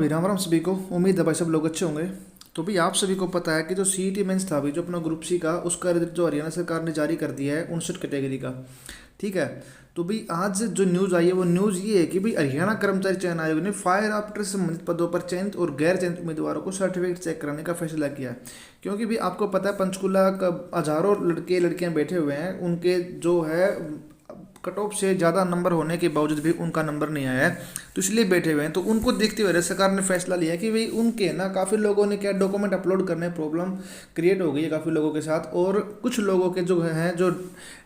राम राम सभी को। उम्मीद है भाई सब लोग अच्छे होंगे। तो भाई आप सभी को पता है कि जो सीईटी मेंस था भाई, जो अपना ग्रुप सी का, उसका रिजल्ट जो हरियाणा सरकार ने जारी कर दिया है 59 कैटेगरी का। ठीक है। तो भाई आज जो न्यूज़ आई है वो न्यूज़ ये है कि भाई हरियाणा कर्मचारी चयन आयोग ने फायर ऑपरेटर से संबंधित पदों पर चयनित और गैर चयनित उम्मीदवारों को सर्टिफिकेट चेक कराने का फैसला किया है। क्योंकि भाई आपको पता है पंचकुला का हजारों लड़के लड़कियां बैठे हुए हैं, उनके जो है कट ऑफ से ज़्यादा नंबर होने के बावजूद भी उनका नंबर नहीं आया है, तो इसलिए बैठे हुए हैं। तो उनको देखते हुए सरकार ने फैसला लिया कि भाई उनके ना काफ़ी लोगों ने क्या डॉक्यूमेंट अपलोड करने प्रॉब्लम क्रिएट हो गई है काफ़ी लोगों के साथ। और कुछ लोगों के जो हैं जो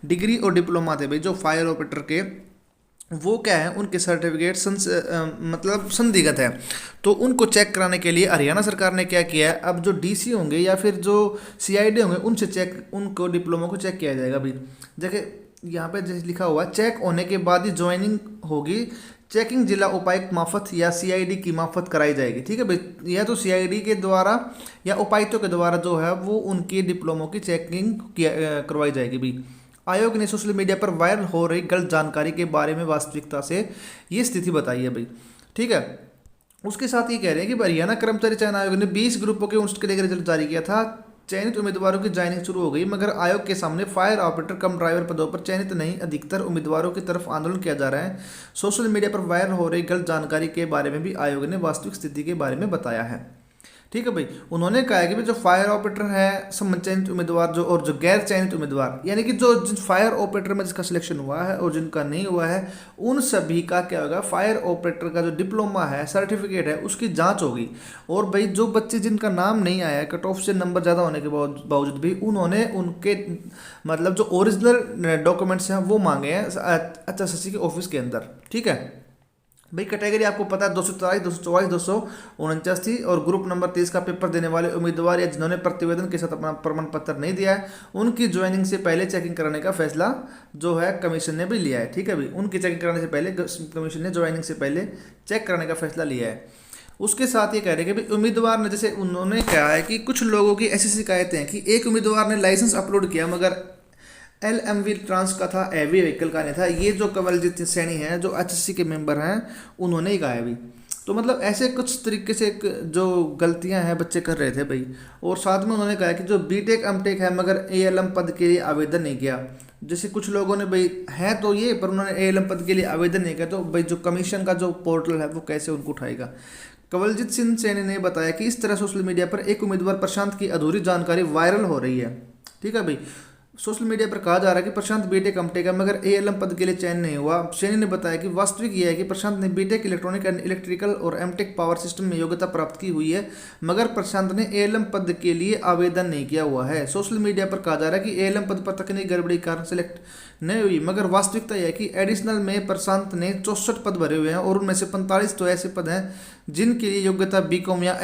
डिग्री और डिप्लोमा थे भाई, जो फायर ऑपरेटर के, वो क्या है उनके सर्टिफिकेट मतलब संदिग्ध है। तो उनको चेक कराने के लिए हरियाणा सरकार ने क्या किया है, अब जो डीसी होंगे या फिर जो सीआईडी होंगे उनसे चेक, उनको डिप्लोमा को चेक किया जाएगा। अभी देखिए यहाँ पे जैसे लिखा हुआ, चेक होने के बाद ही ज्वाइनिंग होगी। चेकिंग जिला उपायुक्त मार्फत या सीआईडी की मार्फत कराई जाएगी। ठीक है भाई, या तो सीआईडी के द्वारा या उपायुक्तों के द्वारा जो है वो उनकी डिप्लोमो की चेकिंग करवाई जाएगी भाई। आयोग ने सोशल मीडिया पर वायरल हो रही गलत जानकारी के बारे में वास्तविकता से ये स्थिति बताई है भाई। ठीक है। उसके साथ ये कह रहे हैं कि हरियाणा कर्मचारी चयन आयोग ने 20 ग्रुपों के 59 के लिए रिजल्ट जारी किया था। चयनित उम्मीदवारों की ज्वाइनिंग शुरू हो गई, मगर आयोग के सामने फायर ऑपरेटर कम ड्राइवर पदों पर चयनित नहीं अधिकतर उम्मीदवारों की तरफ आंदोलन किया जा रहा है। सोशल मीडिया पर वायरल हो रही गलत जानकारी के बारे में भी आयोग ने वास्तविक स्थिति के बारे में बताया है। ठीक है भाई, उन्होंने कहा है कि भाई जो फायर ऑपरेटर है संबंधित चयनित उम्मीदवार जो, और जो गैर चयनित उम्मीदवार, यानी कि जो जिन फायर ऑपरेटर में जिसका सिलेक्शन हुआ है और जिनका नहीं हुआ है, उन सभी का क्या होगा, फायर ऑपरेटर का जो डिप्लोमा है, सर्टिफिकेट है, उसकी जांच होगी। और भाई जो बच्चे जिनका नाम नहीं आया है, कट ऑफ से नंबर ज़्यादा होने के बावजूद भी, उन्होंने उनके मतलब जो ओरिजिनल डॉक्यूमेंट्स हैं वो मांगे हैं HSSC के ऑफिस के अंदर। ठीक है भाई, कैटेगरी आपको पता है 244, 244, 249 थी। और ग्रुप नंबर 30 का पेपर देने वाले उम्मीदवार या जिन्होंने प्रतिवेदन के साथ अपना प्रमाण पत्र नहीं दिया है, उनकी ज्वाइनिंग से पहले चेकिंग कराने का फैसला जो है कमीशन ने भी लिया है। ठीक है भाई, उनकी चेकिंग कराने से पहले कमीशन ने ज्वाइनिंग से पहले चेक कराने का फैसला लिया है। उसके साथ ये कह रहे हैं कि भाई उम्मीदवार ने, जैसे उन्होंने कहा है कि कुछ लोगों की ऐसी शिकायतें हैं कि एक उम्मीदवार ने लाइसेंस अपलोड किया मगर LMV ट्रांस का था, हैवी व्हीकल का नहीं था। ये जो कवलजीत सैनी हैं जो HSC के मेंबर हैं, उन्होंने ही कहा है भाई। तो मतलब ऐसे कुछ तरीके से जो गलतियां हैं बच्चे कर रहे थे भाई। और साथ में उन्होंने कहा कि जो बीटेक एमटेक है मगर ALM पद के लिए आवेदन नहीं किया। जैसे कुछ लोगों ने भाई है तो ये, पर उन्होंने ALM पद के लिए आवेदन नहीं किया, तो भाई जो कमीशन का जो पोर्टल है वो कैसे उनको उठाएगा। कवलजीत सिंह सैनी ने बताया कि इस तरह सोशल मीडिया पर एक उम्मीदवार प्रशांत की अधूरी जानकारी वायरल हो रही है। ठीक है भाई, सोशल मीडिया पर कहा जा रहा है कि प्रशांत बीटेक एमटेक है मगर ALM पद के लिए चयन नहीं हुआ। सैनी ने बताया कि वास्तविक यह है कि प्रशांत ने बीटेक इलेक्ट्रॉनिक एंड इलेक्ट्रिकल और एमटेक पावर सिस्टम में योग्यता प्राप्त की हुई है, मगर प्रशांत ने ALM पद के लिए आवेदन नहीं किया हुआ है। सोशल मीडिया पर कहा जा रहा है कि ALM पद पर तकनीकी गड़बड़ी के कारण सेलेक्ट नहीं हुई, मगर वास्तविकता यह है कि एडिशनल में प्रशांत ने 64 पद भरे हुए हैं और उनमें से 45 तो ऐसे पद हैं जिनके लिए योग्यता BCom या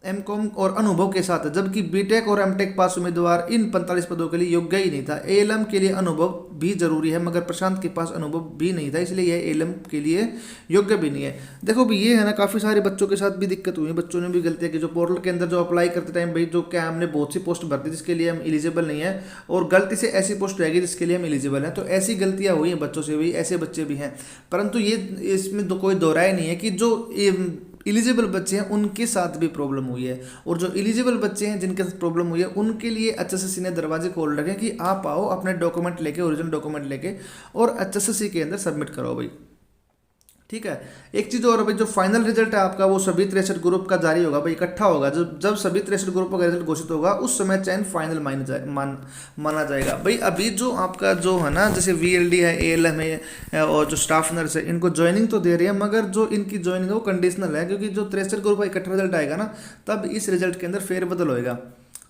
एमकॉम और अनुभव के साथ है, जबकि बीटेक और एमटेक पास उम्मीदवार इन 45 पदों के लिए योग्य ही नहीं था। ALM के लिए अनुभव भी जरूरी है मगर प्रशांत के पास अनुभव भी नहीं था, इसलिए यह ALM के लिए योग्य भी नहीं है। देखो भाई ये है ना, काफ़ी सारे बच्चों के साथ भी दिक्कत हुई है, बच्चों ने भी गलतियाँ की। जो पोर्टल के अंदर जो अप्लाई करते टाइम भाई जो क्या हमने बहुत सी पोस्ट भरती जिसके लिए हम एलिजिबल नहीं है, और गलती से ऐसी पोस्ट रहेगी जिसके लिए हम एलिजिबल हैं, तो ऐसी गलतियाँ हुई हैं बच्चों से भी, ऐसे बच्चे भी हैं। परंतु ये इसमें कोई दो राय नहीं है कि जो एलिजिबल बच्चे हैं उनके साथ भी प्रॉब्लम हुई है, और जो एलिजिबल बच्चे हैं जिनके साथ प्रॉब्लम हुई है उनके लिए HSSC ने दरवाजे खोल रखे कि आप आओ अपने डॉक्यूमेंट लेके, ओरिजिनल डॉक्यूमेंट लेके, और HSSC के अंदर सबमिट करो भाई। ठीक है। एक चीज़ और भाई, जो फाइनल रिजल्ट है आपका वो सभी 63 ग्रुप का जारी होगा भाई, इकट्ठा होगा। जब सभी 63 ग्रुपों का रिजल्ट घोषित होगा उस समय चयन फाइनल माना जाएगा भाई। अभी जो आपका जो है ना, जैसे VLD है, ALM है और जो स्टाफ नर्स है, इनको ज्वाइनिंग तो दे रही है, मगर जो इनकी ज्वाइनिंग है वो कंडीशनल है, क्योंकि जो 63 ग्रुप का इकट्ठा रिजल्ट आएगा ना, तब इस रिजल्ट के अंदर फेरबदल होएगा।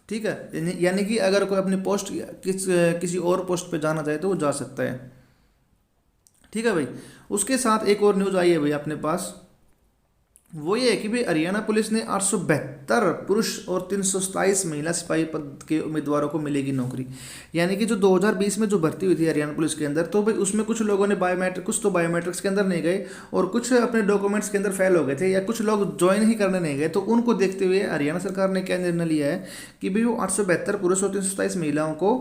ठीक है, यानी कि अगर कोई अपनी पोस्ट किसी और पोस्ट पर जाना चाहे तो वो जा सकता है। ठीक है भाई, उसके साथ एक और न्यूज़ आई है भाई अपने पास, वो ये है कि भाई हरियाणा पुलिस ने 872 पुरुष और 327 महिला सिपाही पद के उम्मीदवारों को मिलेगी नौकरी। यानी कि जो 2020 में जो भर्ती हुई थी हरियाणा पुलिस के अंदर, तो भाई उसमें कुछ लोगों ने कुछ तो बायोमेट्रिक्स के अंदर नहीं गए और कुछ अपने डॉक्यूमेंट्स के अंदर फेल हो गए थे, या कुछ लोग ज्वाइन ही करने नहीं गए। तो उनको देखते हुए हरियाणा सरकार ने क्या निर्णय लिया है कि भाई वो 872 पुरुष और 327 महिलाओं को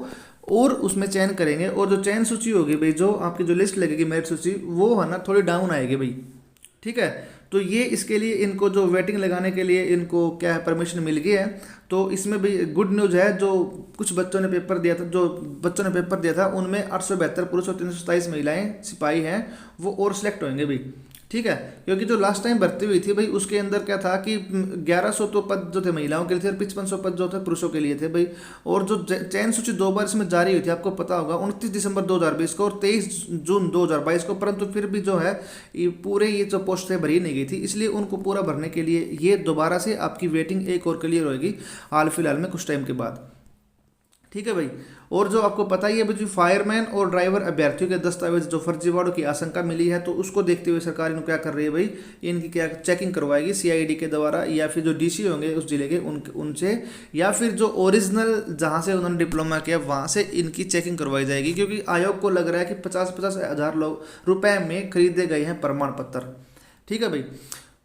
और उसमें चयन करेंगे, और जो चयन सूची होगी भाई, जो आपकी जो लिस्ट लगेगी मेरिट सूची, वो है ना थोड़ी डाउन आएगी भाई। ठीक है, तो ये इसके लिए इनको जो वेटिंग लगाने के लिए इनको क्या है, परमिशन मिल गई है। तो इसमें भी गुड न्यूज़ है, जो कुछ बच्चों ने पेपर दिया था, जो बच्चों ने पेपर दिया था उनमें 872 पुरुष और 327 महिलाएं सिपाही हैं, वो और सिलेक्ट होंगे भी। ठीक है, क्योंकि जो लास्ट टाइम भर्ती हुई थी भाई, उसके अंदर क्या था कि 1100 तो पद जो थे महिलाओं के लिए थे और 5500 पद जो थे पुरुषों के लिए थे भाई। और जो चयन सूची 2 बार इसमें जारी हुई थी, आपको पता होगा, 29 दिसंबर 2020 को और 23 जून 2022 को, परंतु फिर भी जो है ये जो पोस्ट है भरी नहीं गई थी, इसलिए उनको पूरा भरने के लिए ये दोबारा से आपकी वेटिंग एक और क्लियर होगी हाल फिलहाल में कुछ टाइम के बाद। ठीक है भाई। और जो आपको पता ही है भाई, फायरमैन और ड्राइवर अभ्यर्थियों के दस्तावेज जो फर्जीवाड़ों की आशंका मिली है, तो उसको देखते हुए सरकार इनको क्या कर रही है भाई, इनकी क्या चेकिंग करवाएगी सीआईडी के द्वारा, या फिर जो डीसी होंगे उस जिले के उनसे, या फिर जो ओरिजिनल जहां से उन्होंने डिप्लोमा किया वहां से इनकी चेकिंग करवाई जाएगी। क्योंकि आयोग को लग रहा है कि 50-50 हज़ार रुपए में खरीदे गए हैं प्रमाण पत्र। ठीक है भाई।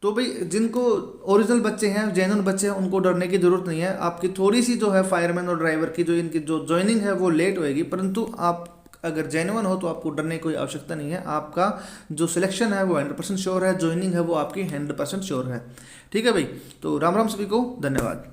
तो भाई जिनको ओरिजिनल बच्चे हैं, जेन्युइन बच्चे हैं, उनको डरने की जरूरत नहीं है। आपकी थोड़ी सी जो है फायरमैन और ड्राइवर की जो इनकी जो ज्वाइनिंग है वो लेट होएगी, परंतु आप अगर जेन्युइन हो तो आपको डरने की कोई आवश्यकता नहीं है। आपका जो सिलेक्शन है वो 100% श्योर है, ज्वाइनिंग है वो आपकी 100% श्योर है। ठीक है भाई। तो राम राम सभी को, धन्यवाद।